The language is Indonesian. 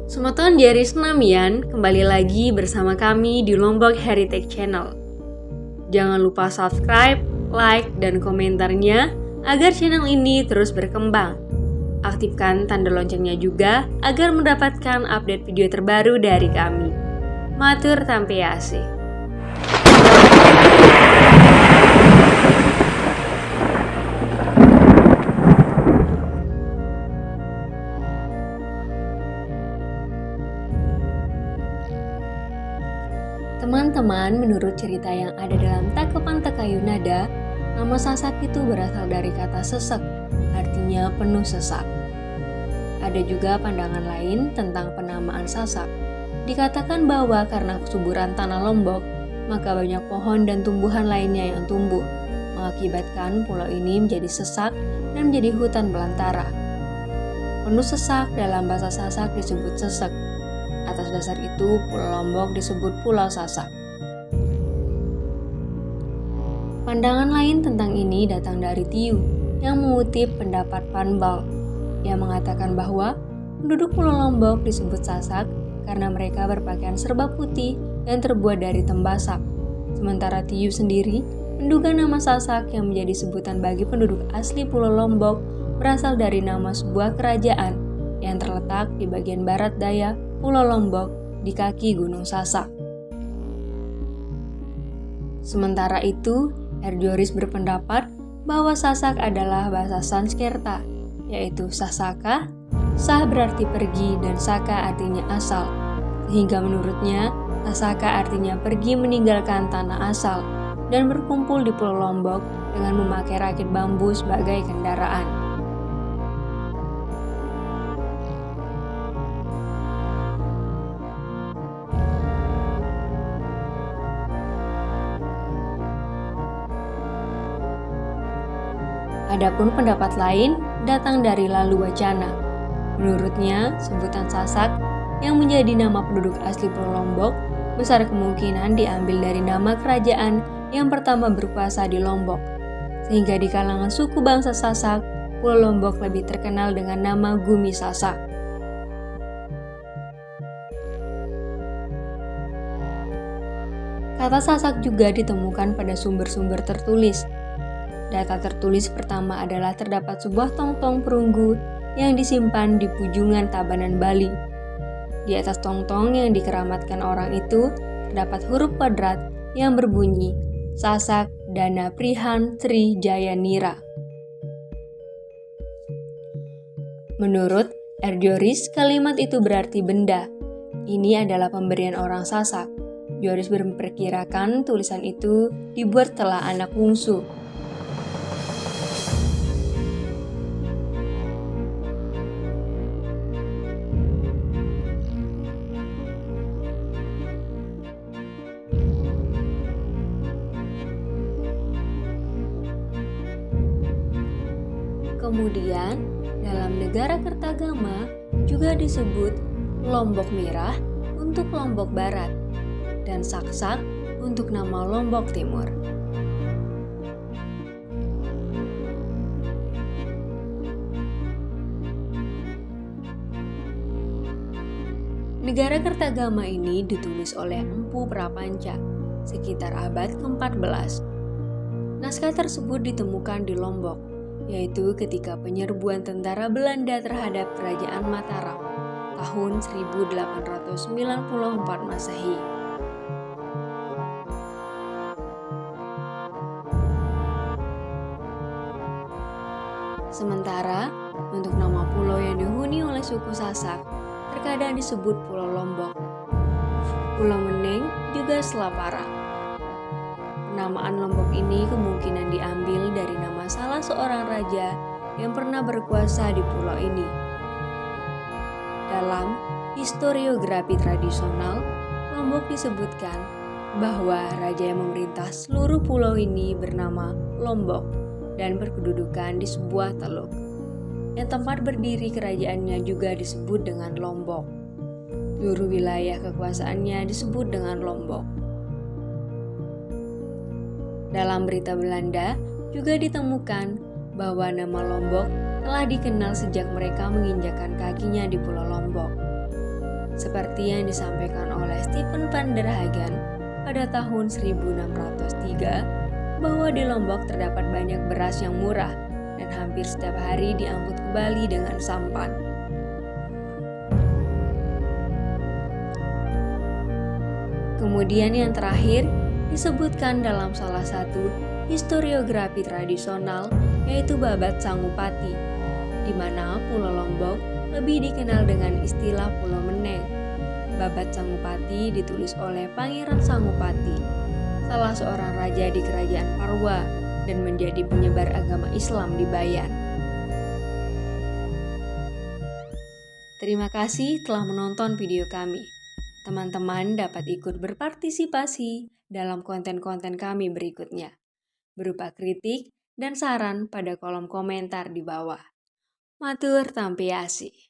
Sematon Diari Senamian, kembali lagi bersama kami di Lombok Heritage Channel. Jangan lupa subscribe, like, dan komentarnya agar channel ini terus berkembang. Aktifkan tanda loncengnya juga agar mendapatkan update video terbaru dari kami. Matur tampease. Teman-teman, menurut cerita yang ada dalam Takepan Tekayu Nada, nama Sasak itu berasal dari kata sesek, artinya penuh sesak. Ada juga pandangan lain tentang penamaan Sasak. Dikatakan bahwa karena kesuburan tanah Lombok, maka banyak pohon dan tumbuhan lainnya yang tumbuh, mengakibatkan pulau ini menjadi sesak dan menjadi hutan belantara. Penuh sesak dalam bahasa Sasak disebut sesek. Atas dasar itu, Pulau Lombok disebut Pulau Sasak. Pandangan lain tentang ini datang dari Tiu, yang mengutip pendapat Panbal, yang mengatakan bahwa penduduk Pulau Lombok disebut Sasak karena mereka berpakaian serba putih dan terbuat dari tembasak. Sementara Tiu sendiri menduga nama Sasak yang menjadi sebutan bagi penduduk asli Pulau Lombok berasal dari nama sebuah kerajaan yang terletak di bagian barat daya Pulau Lombok di kaki Gunung Sasak. Sementara itu, Erdioris berpendapat bahwa Sasak adalah bahasa Sanskerta, yaitu Sasaka, Sah berarti pergi dan Saka artinya asal, sehingga menurutnya Sasaka artinya pergi meninggalkan tanah asal dan berkumpul di Pulau Lombok dengan memakai rakit bambu sebagai kendaraan. Adapun pendapat lain datang dari Lalu Wacana. Menurutnya, sebutan Sasak yang menjadi nama penduduk asli Pulau Lombok besar kemungkinan diambil dari nama kerajaan yang pertama berkuasa di Lombok. Sehingga di kalangan suku bangsa Sasak, Pulau Lombok lebih terkenal dengan nama Gumi Sasak. Kata Sasak juga ditemukan pada sumber-sumber tertulis. Data tertulis pertama adalah terdapat sebuah tongtong perunggu yang disimpan di Pujungan Tabanan, Bali. Di atas tongtong yang dikeramatkan orang itu terdapat huruf kuadrat yang berbunyi Sasak Dana Prihan Tri Jaya Nira. Menurut Erdioris, kalimat itu berarti benda. Ini adalah pemberian orang Sasak. Dioris memperkirakan tulisan itu dibuat setelah anak bungsu. Kemudian, dalam negara Kertagama juga disebut Lombok Merah untuk Lombok Barat dan Saksak untuk nama Lombok Timur. Negara Kertagama ini ditulis oleh Empu Prapanca sekitar abad ke-14. Naskah tersebut ditemukan di Lombok, yaitu ketika penyerbuan tentara Belanda terhadap Kerajaan Mataram tahun 1894 Masehi. Sementara, untuk nama pulau yang dihuni oleh suku Sasak terkadang disebut Pulau Lombok. Pulau Meneng juga Selapara. Penamaan Lombok ini kemungkinan diambil dari nama salah seorang raja yang pernah berkuasa di pulau ini. Dalam historiografi tradisional, Lombok disebutkan bahwa raja yang memerintah seluruh pulau ini bernama Lombok dan berkedudukan di sebuah teluk. Yang tempat berdiri kerajaannya juga disebut dengan Lombok. Seluruh wilayah kekuasaannya disebut dengan Lombok. Dalam berita Belanda juga ditemukan bahwa nama Lombok telah dikenal sejak mereka menginjakkan kakinya di Pulau Lombok. seperti yang disampaikan oleh Stephen van der Hagen pada tahun 1603 bahwa di Lombok terdapat banyak beras yang murah dan hampir setiap hari diangkut ke Bali dengan sampan. Kemudian yang terakhir disebutkan dalam salah satu historiografi tradisional, yaitu Babat Sangupati, di mana Pulau Lombok lebih dikenal dengan istilah Pulau Meneng. Babat Sangupati ditulis oleh Pangeran Sangupati, salah seorang raja di Kerajaan Parwa dan menjadi penyebar agama Islam di Bayan. Terima kasih telah menonton video kami. Teman-teman dapat ikut berpartisipasi dalam konten-konten kami berikutnya, berupa kritik dan saran pada kolom komentar di bawah. Matur tampiasi.